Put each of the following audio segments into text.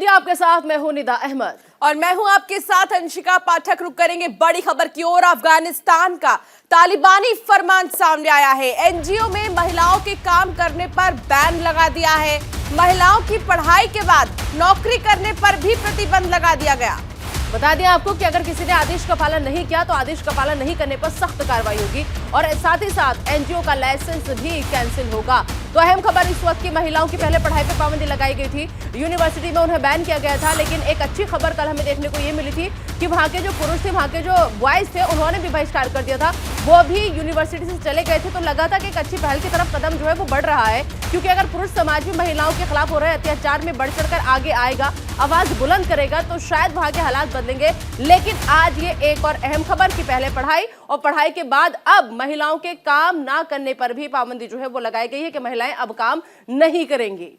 India आपके साथ मैं हूं निदा अहमद और मैं हूं आपके साथ अंशिका पाठक। रुक करेंगे बड़ी खबर की ओर। अफगानिस्तान का तालिबानी फरमान सामने आया है। एनजीओ में महिलाओं के काम करने पर बैन लगा दिया है। महिलाओं की पढ़ाई के बाद नौकरी करने पर भी प्रतिबंध लगा दिया गया। बता दें आपको कि अगर किसी ने आदेश का पालन नहीं किया तो आदेश का पालन नहीं करने पर सख्त कार्रवाई होगी और साथ ही साथ एनजीओ का लाइसेंस भी कैंसिल होगा। तो अहम खबर इस वक्त की महिलाओं की पहले पढ़ाई पर पाबंदी लगाई गई थी, यूनिवर्सिटी में उन्हें बैन किया गया था, लेकिन एक अच्छी खबर कल हमें देखने को ये मिली थी कि वहां के जो पुरुष थे, वहां के जो बॉयज थे, उन्होंने भी बहिष्कार कर दिया था। वो भी यूनिवर्सिटी से चले गए थे। तो लगा था कि एक अच्छी पहल की तरफ कदम जो है वो बढ़ रहा है, क्योंकि अगर पुरुष समाज भी महिलाओं के खिलाफ हो रहे अत्याचार में बढ़ चढ़कर आगे आएगा, आवाज बुलंद करेगा, तो शायद वहां के हालात बदलेंगे। लेकिन आज ये एक और अहम खबर कि पहले पढ़ाई और पढ़ाई के बाद अब महिलाओं के काम ना करने पर भी पाबंदी जो है वो लगाई गई है कि महिलाएं अब काम नहीं करेंगी।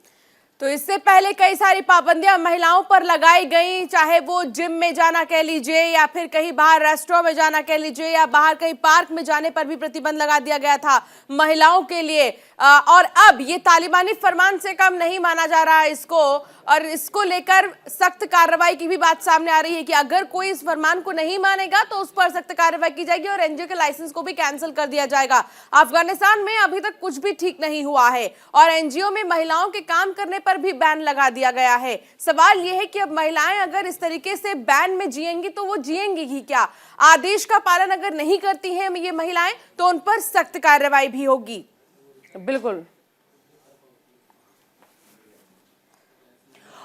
तो इससे पहले कई सारी पाबंदियां महिलाओं पर लगाई गई, चाहे वो जिम में जाना कह लीजिए या फिर कहीं बाहर रेस्टोरेंट में जाना कह लीजिए या बाहर कहीं पार्क में जाने पर भी प्रतिबंध लगा दिया गया था महिलाओं के लिए। और अब ये तालिबानी फरमान से कम नहीं माना जा रहा है इसको, और इसको लेकर सख्त कार्रवाई की भी बात सामने आ रही है कि अगर कोई इस फरमान को नहीं मानेगा तो उस पर सख्त कार्रवाई की जाएगी और एनजीओ के लाइसेंस को भी कैंसिल कर दिया जाएगा। अफगानिस्तान में अभी तक कुछ भी ठीक नहीं हुआ है और एनजीओ में महिलाओं के काम करने पर भी बैन लगा दिया गया है। सवाल यह है कि अब महिलाएं अगर इस तरीके से बैन में जिएंगी तो वो जिएंगी ही क्या? आदेश का पालन अगर नहीं करती हैं ये महिलाएं तो उन पर सख्त कार्रवाई भी होगी। बिल्कुल।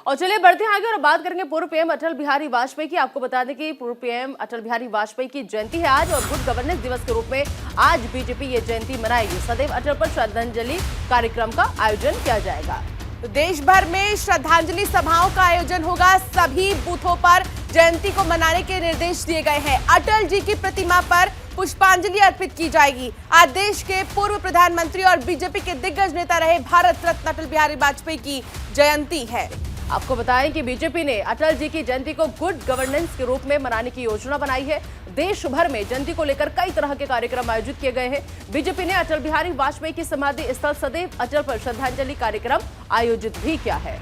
और चलिए बढ़ते हैं आगे और बात करेंगे पूर्व पीएम अटल बिहारी वाजपेयी की। आपको बता दें कि पूर्व पीएम अटल बिहारी वाजपेयी की जयंती है आज और गुड गवर्नेंस दिवस के रूप में आज बीजेपी ये जयंती मनाएगी। सदैव अटल पर श्रद्धांजलि कार्यक्रम का आयोजन किया जाएगा। तो देश भर में श्रद्धांजलि सभाओं का आयोजन होगा। सभी बूथों पर जयंती को मनाने के निर्देश दिए गए हैं। अटल जी की प्रतिमा पर पुष्पांजलि अर्पित की जाएगी। आज देश के पूर्व प्रधानमंत्री और बीजेपी के दिग्गज नेता रहे भारत रत्न अटल बिहारी वाजपेयी की जयंती है। आपको बताएं कि बीजेपी ने अटल जी की जयंती को गुड गवर्नेंस के रूप में मनाने की योजना बनाई है। देश भर में जयंती को लेकर कई तरह के कार्यक्रम आयोजित किए गए हैं। बीजेपी ने अटल बिहारी वाजपेयी की समाधि स्थल सदैव अटल पर श्रद्धांजलि कार्यक्रम आयोजित भी किया है।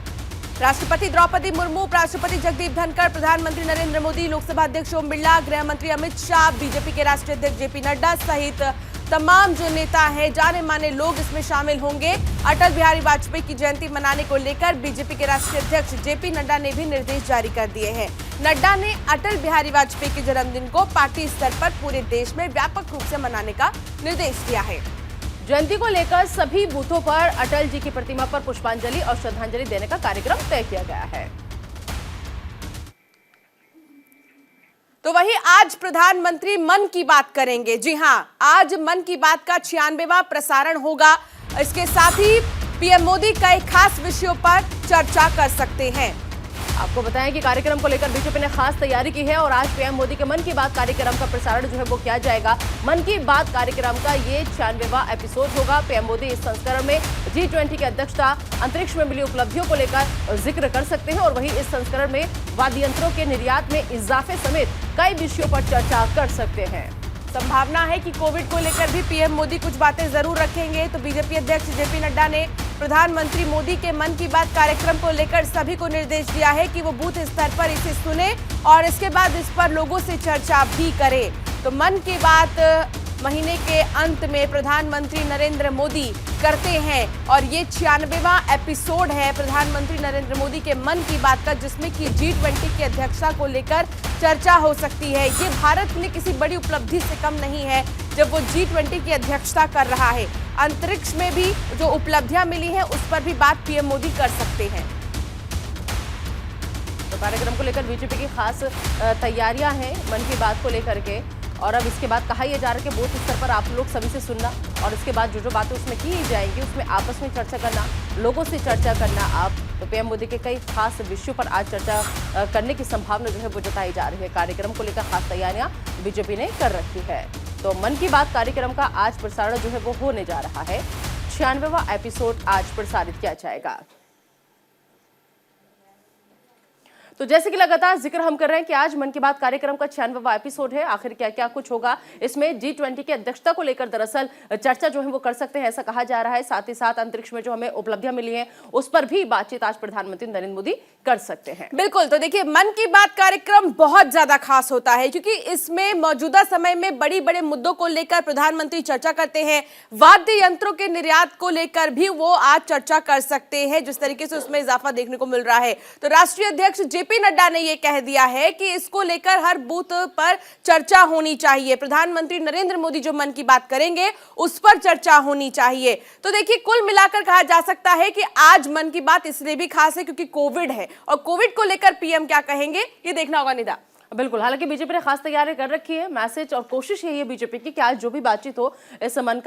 राष्ट्रपति द्रौपदी मुर्मू, उपराष्ट्रपति जगदीप धनखड़, प्रधानमंत्री नरेंद्र मोदी, लोकसभा अध्यक्ष ओम बिरला, गृह मंत्री अमित शाह, बीजेपी के राष्ट्रीय अध्यक्ष जेपी नड्डा सहित तमाम जो नेता हैं, जाने माने लोग इसमें शामिल होंगे। अटल बिहारी वाजपेयी की जयंती मनाने को लेकर बीजेपी के राष्ट्रीय अध्यक्ष जेपी नड्डा ने भी निर्देश जारी कर दिए हैं। नड्डा ने अटल बिहारी वाजपेयी के जन्मदिन को पार्टी स्तर पर पूरे देश में व्यापक रूप से मनाने का निर्देश दिया है। जयंती को लेकर सभी बूथों पर अटल जी की प्रतिमा पर पुष्पांजलि और श्रद्धांजलि देने का कार्यक्रम तय किया गया है। तो वहीं आज प्रधानमंत्री मन की बात करेंगे। जी हां, आज मन की बात का 96वां प्रसारण होगा। इसके साथ ही पीएम मोदी कई खास विषयों पर चर्चा कर सकते हैं। आपको बताएं कि कार्यक्रम को लेकर बीजेपी ने खास तैयारी की है और आज पीएम मोदी के मन की बात कार्यक्रम का प्रसारण जो है वो किया जाएगा। मन की बात कार्यक्रम का ये 96वां एपिसोड होगा। पीएम मोदी इस संस्करण में G20 की अध्यक्षता, अंतरिक्ष में मिली उपलब्धियों को लेकर जिक्र कर सकते हैं और वहीं इस संस्करण में वाद्य यंत्रों के निर्यात में इजाफे समेत कई विषयों पर चर्चा कर सकते हैं। संभावना है कि कोविड को लेकर भी पीएम मोदी कुछ बातें जरूर रखेंगे। तो बीजेपी अध्यक्ष जेपी नड्डा ने प्रधानमंत्री मोदी के मन की बात कार्यक्रम को लेकर सभी को निर्देश दिया है कि वो बूथ स्तर पर इसे सुने और इसके बाद इस पर लोगों से चर्चा भी करे। तो मन की बात महीने के अंत में प्रधानमंत्री नरेंद्र मोदी करते हैं और ये 96वां एपिसोड है प्रधानमंत्री नरेंद्र मोदी के मन की बात का, जिसमें कि G20 की अध्यक्षता को लेकर चर्चा हो सकती है। ये भारत के लिए किसी बड़ी उपलब्धि से कम नहीं है जब वो G20 की अध्यक्षता कर रहा है। अंतरिक्ष में भी जो उपलब्धियां मिली हैं उस पर भी बात पीएम मोदी कर सकते हैं। तो कार्यक्रम को लेकर बीजेपी की खास तैयारियां हैं मन की बात को लेकर के। और अब इसके बाद कहा यह जा रहा है कि बूथ स्तर पर आप लोग सभी से सुनना और इसके बाद जो बातें उसमें की जाएंगी उसमें आपस में चर्चा करना, लोगों से चर्चा करना। आप तो पीएम मोदी के कई खास विषयों पर आज चर्चा करने की संभावना जो है वो जताई जा रही है। कार्यक्रम को लेकर खास तैयारियां बीजेपी ने कर रखी है। तो मन की बात कार्यक्रम का आज प्रसारण जो है वो होने जा रहा है। 96वां एपिसोड आज प्रसारित किया जाएगा। तो जैसे कि लगातार जिक्र हम कर रहे हैं कि आज मन की बात कार्यक्रम का 96वां एपिसोड है। आखिर क्या क्या कुछ होगा इसमें, G20 की अध्यक्षता को लेकर दरअसल चर्चा जो है वो कर सकते हैं, ऐसा कहा जा रहा है। साथ ही साथ अंतरिक्ष में जो हमें उपलब्धियां मिली हैं उस पर भी बातचीत आज प्रधानमंत्री नरेंद्र मोदी कर सकते हैं। बिल्कुल, तो देखिए मन की बात कार्यक्रम बहुत ज्यादा खास होता है क्योंकि इसमें मौजूदा समय में बड़ी बड़े मुद्दों को लेकर प्रधानमंत्री चर्चा करते हैं। वाद्य यंत्रों के निर्यात को लेकर भी वो आज चर्चा कर सकते हैं, जिस तरीके से उसमें इजाफा देखने को मिल रहा है। तो राष्ट्रीय अध्यक्ष जेपी नड्डा ने यह कह दिया है कि इसको लेकर हर बूथ पर चर्चा होनी चाहिए। प्रधानमंत्री नरेंद्र मोदी जो मन की बात करेंगे उस पर चर्चा होनी चाहिए। तो देखिए कुल मिलाकर कहा जा सकता है कि आज मन की बात इसलिए भी खास है क्योंकि कोविड है और कोविड को लेकर पीएम क्या कहेंगे ये देखना होगा। निदा बिल्कुल, हालांकि बीजेपी ने खास तैयारी कर रखी है। मैसेज और कोशिश यही है बीजेपी की कि आज जो भी बातचीत हो इस मन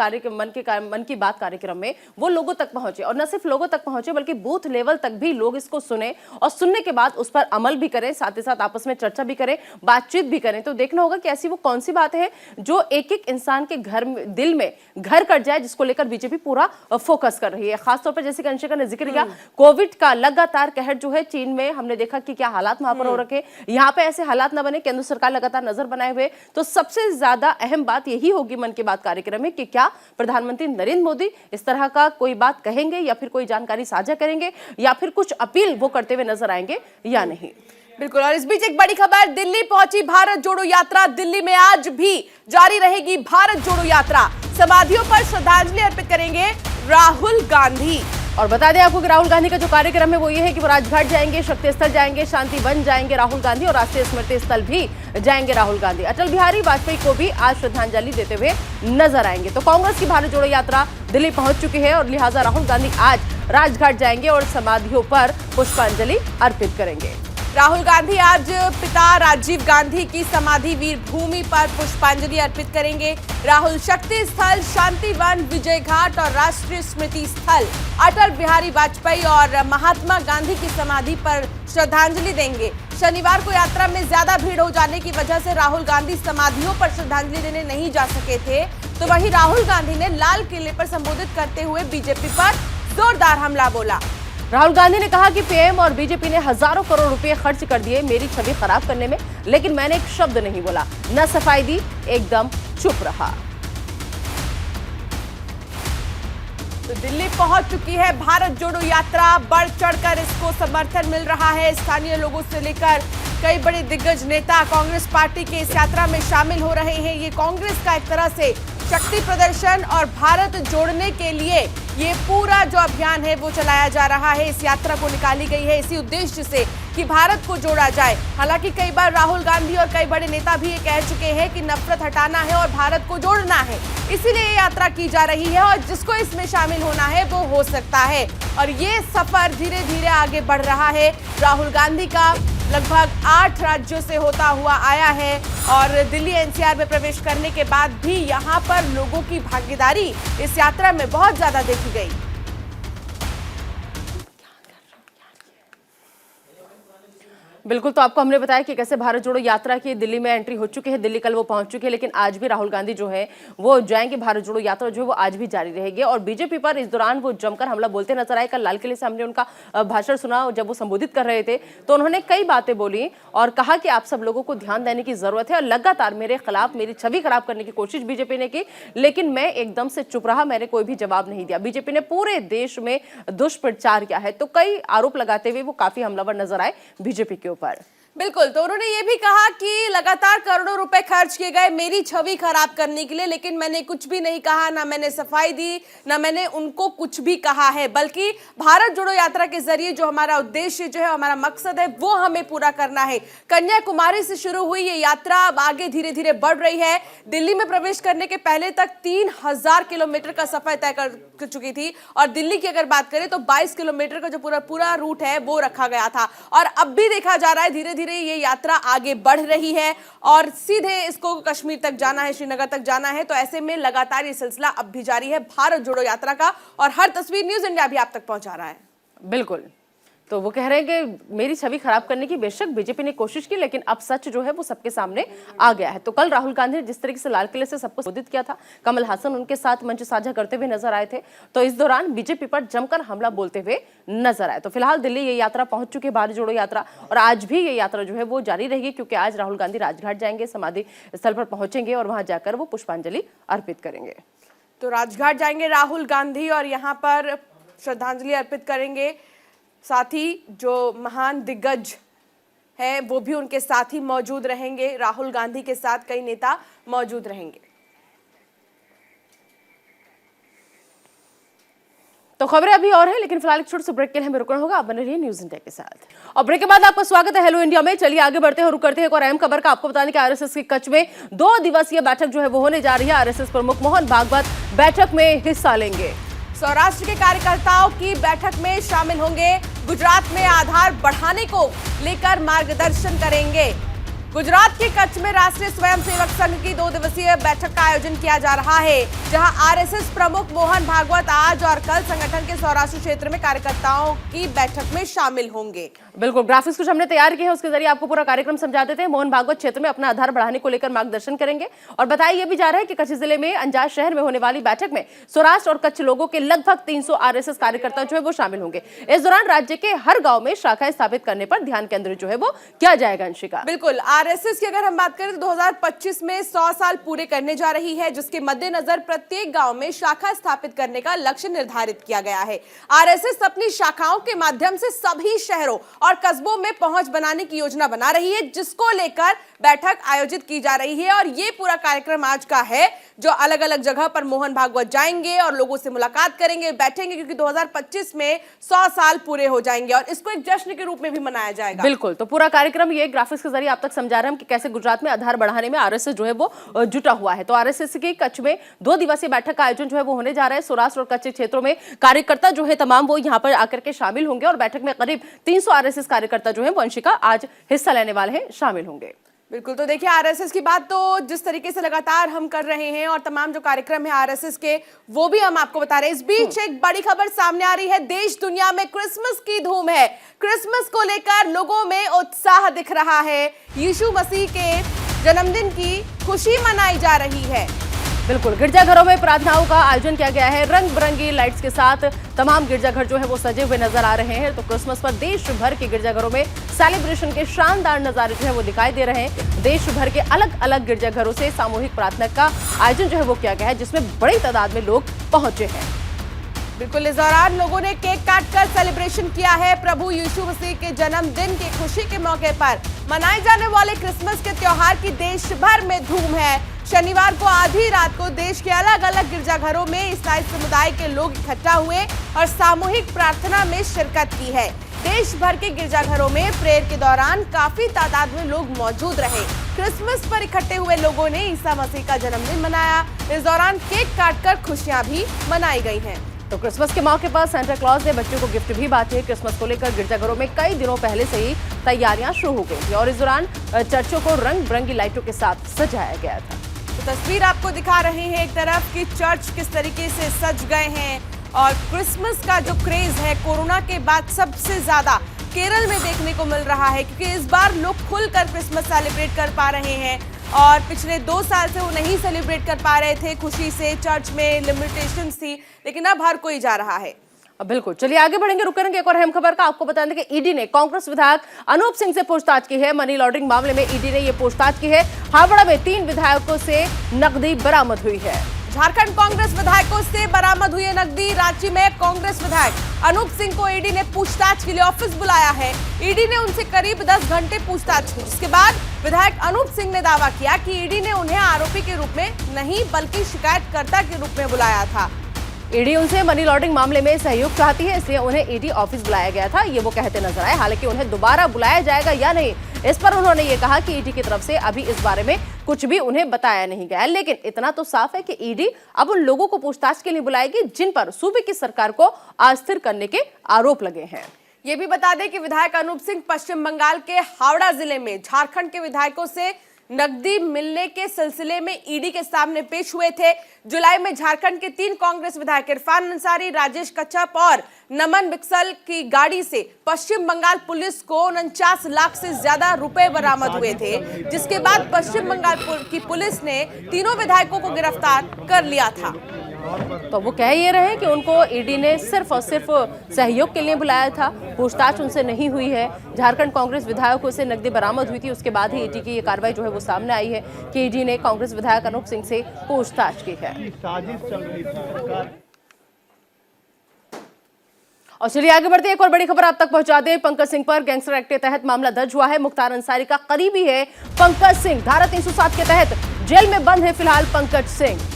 की बात कार्यक्रम में वो लोगों तक पहुंचे, और न सिर्फ लोगों तक पहुंचे बल्कि बूथ लेवल तक भी लोग इसको सुने और सुनने के बाद उस पर अमल भी करें, साथ ही साथ आपस में चर्चा भी करें, बातचीत भी करें। तो देखना होगा कि ऐसी वो कौन सी बात है जो एक एक इंसान के दिल में घर कर जाए, जिसको लेकर बीजेपी पूरा फोकस कर रही है। खासतौर पर जैसे कि अंशिका ने जिक्र किया, कोविड का लगातार कहर जो है चीन में, हमने देखा कि क्या हालात वहां पर हो रखे। यहाँ पे ऐसे हालात न बने, केंद्र सरकार लगातार नजर बनाए हुए। तो सबसे ज्यादा अहम बात यही होगी मन की बात कार्यक्रम में कि क्या प्रधानमंत्री नरेंद्र मोदी इस तरह का कोई बात कहेंगे या फिर कोई जानकारी साझा करेंगे या फिर कुछ अपील वो करते हुए नजर आएंगे या नहीं। बिल्कुल, और इस बीच एक बड़ी खबर, दिल्ली पहुंची भारत जोड़ो यात्रा। दिल्ली में आज भी जारी रहेगी भारत जोड़ो यात्रा। समाधियों पर श्रद्धांजलि अर्पित करेंगे राहुल गांधी। और बता दें आपको कि राहुल गांधी का जो कार्यक्रम है वो ये है कि वो राजघाट जाएंगे, शक्ति स्थल जाएंगे, शांति वन जाएंगे राहुल गांधी, और राष्ट्रीय स्मृति स्थल भी जाएंगे राहुल गांधी। अटल बिहारी वाजपेयी को भी आज श्रद्धांजलि देते हुए नजर आएंगे। तो कांग्रेस की भारत जोड़ो यात्रा दिल्ली पहुंच चुकी है और लिहाजा राहुल गांधी आज राजघाट जाएंगे और समाधियों पर पुष्पांजलि अर्पित करेंगे। राहुल गांधी आज पिता राजीव गांधी की समाधि वीर भूमि पर पुष्पांजलि अर्पित करेंगे। राहुल शक्ति स्थल, शांति वन, विजय घाट और राष्ट्रीय स्मृति स्थल अटल बिहारी वाजपेयी और महात्मा गांधी की समाधि पर श्रद्धांजलि देंगे। शनिवार को यात्रा में ज्यादा भीड़ हो जाने की वजह से राहुल गांधी समाधियों पर श्रद्धांजलि देने नहीं जा सके थे। तो वहीं राहुल गांधी ने लाल किले पर संबोधित करते हुए बीजेपी पर जोरदार हमला बोला। राहुल गांधी ने कहा कि पीएम और बीजेपी ने हजारों करोड़ रुपए खर्च कर दिए मेरी छवि खराब करने में, लेकिन मैंने एक शब्द नहीं बोला, न सफाई दी, एकदम चुप रहा। तो दिल्ली पहुंच चुकी है भारत जोड़ो यात्रा। बढ़ चढ़कर इसको समर्थन मिल रहा है स्थानीय लोगों से लेकर कई बड़े दिग्गज नेता कांग्रेस पार्टी के इस यात्रा में शामिल हो रहे हैं। ये कांग्रेस का एक तरह से शक्ति प्रदर्शन और भारत जोड़ने के लिए ये पूरा जो अभियान है वो चलाया जा रहा है। इस यात्रा को निकाली गई है इसी उद्देश्य से कि भारत को जोड़ा जाए। हालांकि कई बार राहुल गांधी और कई बड़े नेता भी ये कह चुके हैं कि नफरत हटाना है और भारत को जोड़ना है, इसीलिए ये यात्रा की जा रही है और जिसको इसमें शामिल होना है वो हो सकता है। और ये सफर धीरे धीरे आगे बढ़ रहा है। राहुल गांधी का लगभग 8 राज्यों से होता हुआ आया है और दिल्ली एनसीआर में प्रवेश करने के बाद भी यहाँ पर लोगों की भागीदारी इस यात्रा में बहुत ज्यादा देखी गई। बिल्कुल, तो आपको हमने बताया कि कैसे भारत जोड़ो यात्रा की दिल्ली में एंट्री हो चुकी है। दिल्ली कल वो पहुंच चुकी है, लेकिन आज भी राहुल गांधी जो है वो जाएंगे। भारत जोड़ो यात्रा जो है वो आज भी जारी रहेगी और बीजेपी पर इस दौरान वो जमकर हमला बोलते नजर आए। कल लाल किले से हमने उनका भाषण सुना, जब वो संबोधित कर रहे थे तो उन्होंने कई बातें बोली और कहा कि आप सब लोगों को ध्यान देने की जरूरत है और लगातार मेरे खिलाफ मेरी छवि खराब करने की कोशिश बीजेपी ने की, लेकिन मैं एकदम से चुप रहा, मैंने कोई भी जवाब नहीं दिया। बीजेपी ने पूरे देश में दुष्प्रचार किया है, तो कई आरोप लगाते हुए वो काफी हमलावर नजर आए बीजेपी के ऊपर। बिल्कुल, तो उन्होंने ये भी कहा कि लगातार करोड़ों रुपए खर्च किए गए मेरी छवि खराब करने के लिए, लेकिन मैंने कुछ भी नहीं कहा, ना मैंने सफाई दी, ना मैंने उनको कुछ भी कहा है, बल्कि भारत जोड़ो यात्रा के जरिए जो हमारा उद्देश्य जो है, हमारा मकसद है वो हमें पूरा करना है। कन्याकुमारी से शुरू हुई ये यात्रा अब आगे धीरे धीरे बढ़ रही है। दिल्ली में प्रवेश करने के पहले तक 3000 किलोमीटर का सफर तय कर चुकी थी और दिल्ली की अगर बात करें तो 22 किलोमीटर का जो पूरा रूट है वो रखा गया था। और अब भी देखा जा रहा है धीरे धीरे ये यात्रा आगे बढ़ रही है और सीधे इसको कश्मीर तक जाना है, श्रीनगर तक जाना है। तो ऐसे में लगातार ये सिलसिला अब भी जारी है भारत जोड़ो यात्रा का और हर तस्वीर न्यूज इंडिया भी आप तक पहुंचा रहा है। बिल्कुल, तो वो कह रहे हैं कि मेरी छवि खराब करने की बेशक बीजेपी ने कोशिश की, लेकिन अब सच जो है वो सबके सामने आ गया है। तो कल राहुल गांधी ने जिस तरीके से लाल किले से सबको संबोधित किया था, कमल हासन उनके साथ मंच साझा करते हुए नजर आए थे। तो इस दौरान बीजेपी पर जमकर हमला बोलते हुए नजर आए। तो फिलहाल दिल्ली ये यात्रा पहुंच चुकी है, भारत जोड़ो यात्रा, और आज भी ये यात्रा जो है वो जारी रहेगी, क्योंकि आज राहुल गांधी राजघाट जाएंगे, समाधि स्थल पर पहुंचेंगे और वहां जाकर वो पुष्पांजलि अर्पित करेंगे। तो राजघाट जाएंगे राहुल गांधी और यहाँ पर श्रद्धांजलि अर्पित करेंगे। साथ ही जो महान दिग्गज है वो भी उनके साथ ही मौजूद रहेंगे। राहुल गांधी के साथ कई नेता मौजूद रहेंगे। तो खबरें अभी और हैं, लेकिन फिलहाल एक छोटे से ब्रेक के लिए हमें रुकना होगा। आप बने रहिए न्यूज इंडिया के साथ, और ब्रेक के बाद आपका स्वागत है हेलो इंडिया में। चलिए आगे बढ़ते हैं और रुक करते हैं एक और अहम खबर का। आपको बता दें कि आरएसएस के कच्छ में 2 दिवसीय बैठक जो है वो होने जा रही है। आरएसएस प्रमुख मोहन भागवत बैठक में हिस्सा लेंगे। सौराष्ट्र के कार्यकर्ताओं की बैठक में शामिल होंगे। गुजरात में आधार बढ़ाने को लेकर मार्गदर्शन करेंगे। गुजरात के कच्छ में राष्ट्रीय स्वयंसेवक संघ की 2 दिवसीय बैठक का आयोजन किया जा रहा है, जहां आरएसएस प्रमुख मोहन भागवत आज और कल संगठन के सौराष्ट्र क्षेत्र में कार्यकर्ताओं की बैठक में शामिल होंगे। बिल्कुल, ग्राफिक्स कुछ हमने तैयार किए हैं, उसके जरिए आपको पूरा कार्यक्रम समझा देते हैं। मोहन भागवत क्षेत्र में अपना आधार बढ़ाने को लेकर मार्गदर्शन करेंगे। और बताया यह भी जा रहा है कि कच्छ जिले में अंजार शहर में होने वाली बैठक में सौराष्ट्र और कच्छ लोगों के लगभग 300 आरएसएस कार्यकर्ता जो है वो शामिल होंगे। इस दौरान राज्य के हर गांव में शाखाएं स्थापित करने पर ध्यान केंद्रित जो है वो किया जाएगा। अंशिका, बिल्कुल, आरएसएस की अगर हम बात करें तो 2025 में 100 साल पूरे करने जा रही है, जिसके मद्देनजर प्रत्येक गांव में शाखा स्थापित करने का लक्ष्य निर्धारित किया गया है। आरएसएस अपनी शाखाओं के माध्यम से सभी शहरों और कस्बों में पहुंच बनाने की योजना बना रही है, जिसको लेकर बैठक आयोजित की जा रही है। और ये पूरा कार्यक्रम आज का है, जो अलग अलग जगह पर मोहन भागवत जाएंगे और लोगों से मुलाकात करेंगे, बैठेंगे, क्योंकि 2025 में 100 साल पूरे हो जाएंगे और इसको एक जश्न के रूप में भी मनाया जाएगा। बिल्कुल, तो पूरा कार्यक्रम ये ग्राफिक्स के जरिए आप तक समझा रहे हैं कि कैसे गुजरात में आधार बढ़ाने में आरएसएस जो है वो जुटा हुआ है। तो आरएसएस की कच्छ में 2 दिवसीय बैठक का आयोजन जो है वो होने जा रहा है। सौराष्ट्र और कच्छ क्षेत्रों में कार्यकर्ता जो है तमाम वो यहाँ पर आकर के शामिल होंगे और बैठक में करीब 300 आरएसएस कार्यकर्ता जो है वंशिका आज हिस्सा लेने वाले हैं, शामिल होंगे। बिल्कुल, तो देखिए आरएसएस की बात तो जिस तरीके से लगातार हम कर रहे हैं और तमाम जो कार्यक्रम है आरएसएस के वो भी हम आपको बता रहे हैं। इस बीच एक बड़ी खबर सामने आ रही है, देश दुनिया में क्रिसमस की धूम है। क्रिसमस को लेकर लोगों में उत्साह दिख रहा है। यीशु मसीह के जन्मदिन की खुशी मनाई जा रही है। बिल्कुल, गिरजाघरों में प्रार्थनाओं का आयोजन किया गया है। रंग बिरंगी लाइट्स के साथ तमाम गिरजाघर जो है वो सजे हुए नजर आ रहे हैं। तो क्रिसमस पर देश भर के गिरजाघरों में सेलिब्रेशन के शानदार नजारे जो है वो दिखाई दे रहे हैं। देश भर के अलग अलग गिरजाघरों से सामूहिक प्रार्थना का आयोजन जो है वो किया गया है, जिसमें बड़ी तादाद में लोग पहुंचे हैं। बिल्कुल, इस दौरान लोगों ने केक काटकर सेलिब्रेशन किया है। प्रभु यीशु मसीह के जन्मदिन की खुशी के मौके पर मनाए जाने वाले क्रिसमस के त्योहार की देश भर में धूम है। शनिवार को आधी रात को देश के अलग अलग गिरजाघरों में ईसाई समुदाय के लोग इकट्ठा हुए और सामूहिक प्रार्थना में शिरकत की है। देश भर के गिरजाघरों में प्रेयर के दौरान काफी तादाद में लोग मौजूद रहे। क्रिसमस पर इकट्ठे हुए लोगों ने ईसा मसीह का जन्मदिन मनाया। इस दौरान केक काटकर खुशियां भी मनाई गई हैं। तो क्रिसमस के मौके पर सांता क्लॉज ने बच्चों को गिफ्ट भी बांटे। क्रिसमस को लेकर गिरजाघरों में कई दिनों पहले से ही तैयारियां शुरू हो गई थी और इस दौरान चर्चों को रंग बिरंगी लाइटों के साथ सजाया गया था। तो तस्वीर आपको दिखा रहे हैं एक तरफ कि चर्च किस तरीके से सज गए हैं और क्रिसमस का जो क्रेज है कोरोना के बाद सबसे ज्यादा केरल में देखने को मिल रहा है, क्योंकि इस बार लोग खुलकर क्रिसमस सेलिब्रेट कर पा रहे हैं और पिछले 2 साल से वो नहीं सेलिब्रेट कर पा रहे थे खुशी से। चर्च में लिमिटेशंस थी, लेकिन अब हर कोई जा रहा है। बिल्कुल, चलिए आगे बढ़ेंगे, रुक करेंगे एक और अहम खबर का। आपको बता दें कि ईडी ने कांग्रेस विधायक अनूप सिंह से पूछताछ की है। मनी लॉन्ड्रिंग मामले में ईडी ने यह पूछताछ की है। हावड़ा में 3 विधायकों से नकदी बरामद हुई है। झारखंड कांग्रेस विधायकों से बरामद हुई नकदी। रांची में कांग्रेस विधायक अनूप सिंह को ईडी ने पूछताछ के लिए ऑफिस बुलाया है। ईडी ने उनसे करीब 10 घंटे पूछताछ की, जिसके बाद विधायक अनूप सिंह ने दावा किया कि ईडी ने उन्हें आरोपी के रूप में नहीं बल्कि शिकायतकर्ता के रूप में बुलाया था। ईडी उनसे मनी लॉन्ड्रिंग मामले में सहयोग चाहती है, इसलिए उन्हें ईडी ऑफिस बुलाया गया था, ये वो कहते नजर आए। हालांकि उन्हें दोबारा बुलाया जाएगा या नहीं, इस पर उन्होंने ये कहा कि ईडी की तरफ से अभी इस बारे में कुछ भी उन्हें बताया नहीं गया। लेकिन इतना तो साफ है कि ईडी अब उन लोगों को पूछताछ के लिए बुलाएगी जिन पर सूबे की सरकार को अस्थिर करने के आरोप लगे हैं। ये भी बता दें कि विधायक अनूप सिंह पश्चिम बंगाल के हावड़ा जिले में झारखंड के विधायकों से नकदी मिलने के सिलसिले में ईडी के सामने पेश हुए थे। जुलाई में झारखंड के 3 कांग्रेस विधायक इरफान अंसारी, राजेश कच्छप और नमन बिक्सल की गाड़ी से पश्चिम बंगाल पुलिस को 49 लाख से ज्यादा रुपए बरामद हुए थे, जिसके बाद पश्चिम बंगाल की पुलिस ने तीनों विधायकों को गिरफ्तार कर लिया था। तो वो कह ये रहे कि उनको ईडी ने सिर्फ और सिर्फ सहयोग के लिए बुलाया था, पूछताछ उनसे नहीं हुई है। झारखंड कांग्रेस विधायकों से नकदी बरामद हुई थी, उसके बाद ही ईडी की ये कार्रवाई जो है वो सामने आई है कि ईडी ने कांग्रेस विधायक अनूप सिंह से पूछताछ की है। और चलिए आगे बढ़ते हैं, एक और बड़ी खबर आप तक पहुंचा दें। पंकज सिंह पर गैंगस्टर एक्ट के तहत मामला दर्ज हुआ है। मुख्तार अंसारी का करीबी है पंकज सिंह। धारा 307 के तहत जेल में बंद है फिलहाल पंकज सिंह।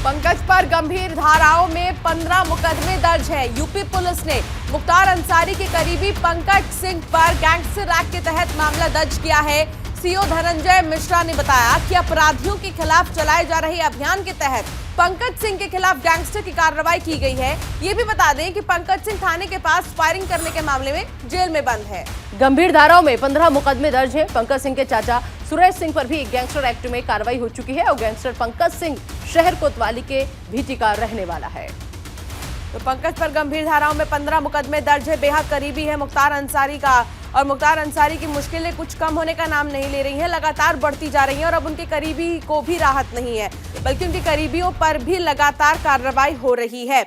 पंकज पर गंभीर धाराओं में 15 मुकदमे दर्ज है। यूपी पुलिस ने मुख्तार अंसारी के करीबी पंकज सिंह पर गैंगस्टर एक्ट के तहत मामला दर्ज किया है। सीओ धनंजय मिश्रा ने बताया कि अपराधियों के खिलाफ चलाए जा रहे अभियान के तहत पंकज सिंह के खिलाफ गैंगस्टर की कार्रवाई की गई है। ये भी बता दें कि पंकज सिंह थाने के पास फायरिंग करने के मामले में जेल में बंद है। गंभीर धाराओं में 15 मुकदमे दर्ज है। पंकज सिंह के चाचा सुरेश सिंह पर भी गैंगस्टर एक्ट में कार्रवाई हो चुकी है और गैंगस्टर पंकज सिंह शहर कोतवाली के भीटी का रहने वाला है। तो पंकज पर गंभीर धाराओं में 15 मुकदमे दर्ज है। बेहद करीबी है मुख्तार अंसारी का, और मुख्तार अंसारी की मुश्किलें कुछ कम होने का नाम नहीं ले रही हैं, लगातार बढ़ती जा रही हैं और अब उनके करीबी को भी राहत नहीं है, बल्कि उनके करीबियों पर भी लगातार कार्रवाई हो रही है।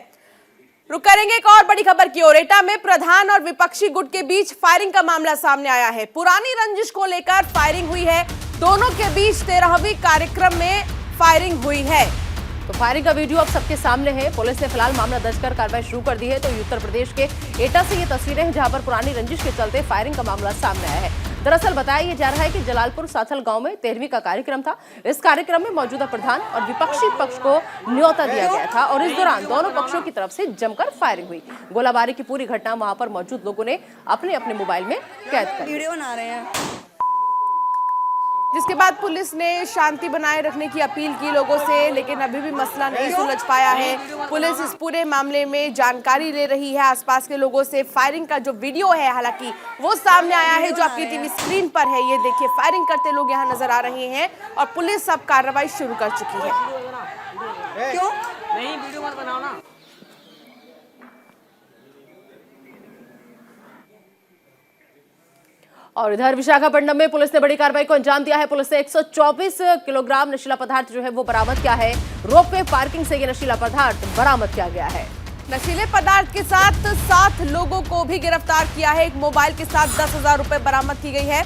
रुक करेंगे एक और बड़ी खबर की ओर। एटा में प्रधान और विपक्षी गुट के बीच फायरिंग का मामला सामने आया है। पुरानी रंजिश को लेकर फायरिंग हुई है। दोनों के बीच 13वीं कार्यक्रम में फायरिंग हुई है। तो फायरिंग का वीडियो अब सबके सामने है। पुलिस ने फिलहाल मामला दर्ज कर कार्रवाई शुरू कर दी है। तो उत्तर प्रदेश के एटा से ये तस्वीरें हैं जहां पर पुरानी रंजिश के चलते फायरिंग का मामला सामने आया है। दरअसल बताया जा रहा है कि जलालपुर साथल गांव में 13वीं का कार्यक्रम था। इस कार्यक्रम में मौजूदा प्रधान और विपक्षी पक्ष को न्योता दिया गया था और इस दौरान दोनों पक्षों की तरफ से जमकर फायरिंग हुई। गोलाबारी की पूरी घटना वहां पर मौजूद लोगों ने अपने अपने मोबाइल में कैद कर ली। वीडियो बना रहे हैं, जिसके बाद पुलिस ने शांति बनाए रखने की अपील की लोगों से, लेकिन अभी भी मसला नहीं सुलझ पाया है। पुलिस इस पूरे मामले में जानकारी ले रही है आसपास के लोगों से। फायरिंग का जो वीडियो है हालांकि वो सामने आया है जो आपकी टीवी स्क्रीन पर है। ये देखिए, फायरिंग करते लोग यहाँ नजर आ रहे हैं और पुलिस अब कार्रवाई शुरू कर चुकी है। क्यों नहीं वीडियो मत बनाओ ना। और इधर विशाखापट्टनम में पुलिस ने बड़ी कार्रवाई को अंजाम दिया है। पुलिस ने 124 किलोग्राम नशीला पदार्थ जो है वो बरामद किया है। रोपवे पार्किंग से ये नशीला पदार्थ बरामद किया गया है। नशीले पदार्थ के साथ 7 लोगों को भी गिरफ्तार किया है। एक मोबाइल के साथ 10,000 रुपए बरामद की गई है।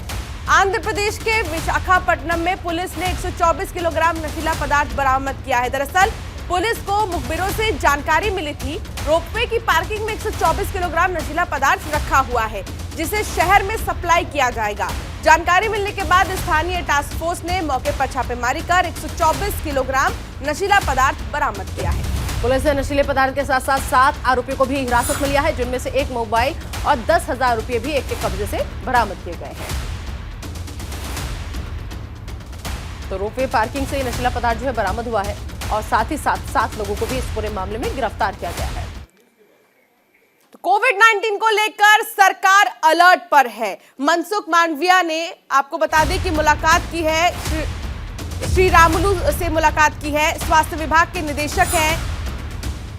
आंध्र प्रदेश के विशाखापट्टनम में पुलिस ने 124 किलोग्राम नशीला पदार्थ बरामद किया है। दरअसल पुलिस को मुखबिरों से जानकारी मिली थी रोपवे की पार्किंग में 124 किलोग्राम नशीला पदार्थ रखा हुआ है, जिसे शहर में सप्लाई किया जाएगा। जानकारी मिलने के बाद स्थानीय टास्क फोर्स ने मौके पर छापेमारी कर 124 किलोग्राम नशीला पदार्थ बरामद किया है। पुलिस ने नशीले पदार्थ के साथ साथ 7 आरोपियों को भी हिरासत में लिया है, जिनमें से एक मोबाइल और 10,000 रुपये भी एक के कब्जे से बरामद किए गए हैं। तो रोपवे पार्किंग से नशीला पदार्थ जो है बरामद हुआ है और साथ ही साथ 7 लोगों को भी इस पूरे मामले में गिरफ्तार किया गया है। कोविड-19 को लेकर सरकार अलर्ट पर है। मनसुख मांडविया ने आपको बता दें कि मुलाकात की है, श्री रामुलू से मुलाकात की है। स्वास्थ्य विभाग के निदेशक हैं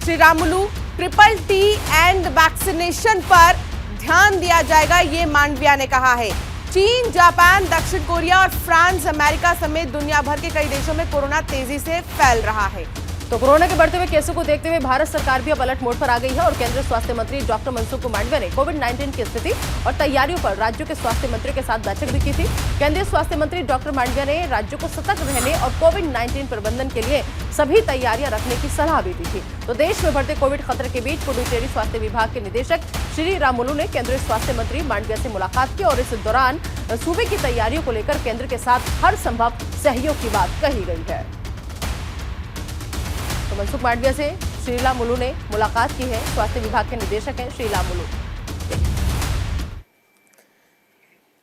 Shri Ramulu. TTT and vaccination पर ध्यान दिया जाएगा, ये मांडविया ने कहा है। चीन, जापान, दक्षिण कोरिया और फ्रांस, अमेरिका समेत दुनिया भर के कई देशों में कोरोना तेजी से फैल रहा है। तो कोरोना के बढ़ते हुए केसों को देखते हुए भारत सरकार भी अब अलर्ट मोड पर आ गई है और केंद्रीय स्वास्थ्य मंत्री डॉक्टर मनसुख मांडविया ने कोविड-19 की स्थिति और तैयारियों पर राज्यों के स्वास्थ्य मंत्रियों के साथ बैठक भी की थी। केंद्रीय स्वास्थ्य मंत्री डॉक्टर मांडविया ने राज्यों को सतर्क रहने और कोविड-19 प्रबंधन के लिए सभी तैयारियां रखने की सलाह भी दी थी। तो देश में बढ़ते कोविड खतरे के बीच पुडुचेरी स्वास्थ्य विभाग के निदेशक श्री रामुलू ने केंद्रीय स्वास्थ्य मंत्री मांडविया से मुलाकात की और इस दौरान सूबे की तैयारियों को लेकर केंद्र के साथ हर संभव सहयोग की बात कही गई है। तो मनसुख मांडविया से श्री रामुलू ने मुलाकात की है। स्वास्थ्य विभाग के निदेशक हैं श्री रामुलू।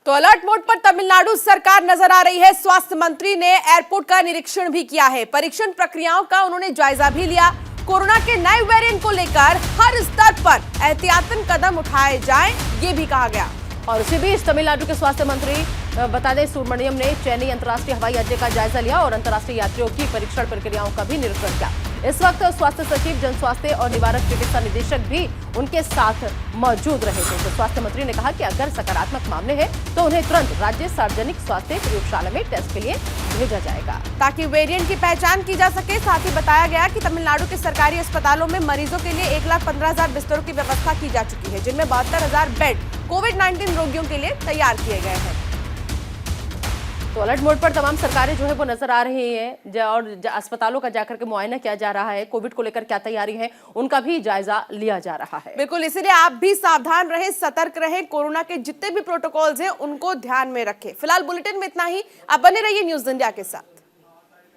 तो अलर्ट मोड पर तमिलनाडु सरकार नजर आ रही है। स्वास्थ्य मंत्री ने एयरपोर्ट का निरीक्षण भी किया है। परीक्षण प्रक्रियाओं का उन्होंने जायजा भी लिया। कोरोना के नए वेरिएंट को लेकर हर स्तर पर एहतियातन कदम उठाए जाएं, ये भी कहा गया। और इसी बीच तमिलनाडु के स्वास्थ्य मंत्री बता दें सुब्रमण्यम ने चेन्नई अंतर्राष्ट्रीय हवाई अड्डे का जायजा लिया और अंतर्राष्ट्रीय यात्रियों की परीक्षण प्रक्रियाओं का भी निरीक्षण किया। इस वक्त स्वास्थ्य सचिव, जन स्वास्थ्य और निवारक चिकित्सा निदेशक भी उनके साथ मौजूद रहे थे। तो स्वास्थ्य मंत्री ने कहा कि अगर सकारात्मक मामले हैं तो उन्हें तुरंत राज्य सार्वजनिक स्वास्थ्य प्रयोगशाला में टेस्ट के लिए भेजा जाएगा, ताकि वेरिएंट की पहचान की जा सके। साथ ही बताया गया कि तमिलनाडु के सरकारी अस्पतालों में मरीजों के लिए 1,15,000 बिस्तरों की व्यवस्था की जा चुकी है, जिनमें 72,000 बेड कोविड-19 रोगियों के लिए तैयार किए गए हैं। तो अलर्ट मोड पर तमाम सरकारें जो है वो नजर आ रही हैं और अस्पतालों का जाकर के मुआयना किया जा रहा है। कोविड को लेकर क्या तैयारी है उनका भी जायजा लिया जा रहा है। बिल्कुल, इसीलिए आप भी सावधान रहें, सतर्क रहें, कोरोना के जितने भी प्रोटोकॉल्स हैं उनको ध्यान में रखें। फिलहाल बुलेटिन में इतना ही। आप बने रहिए न्यूज़ इंडिया के साथ।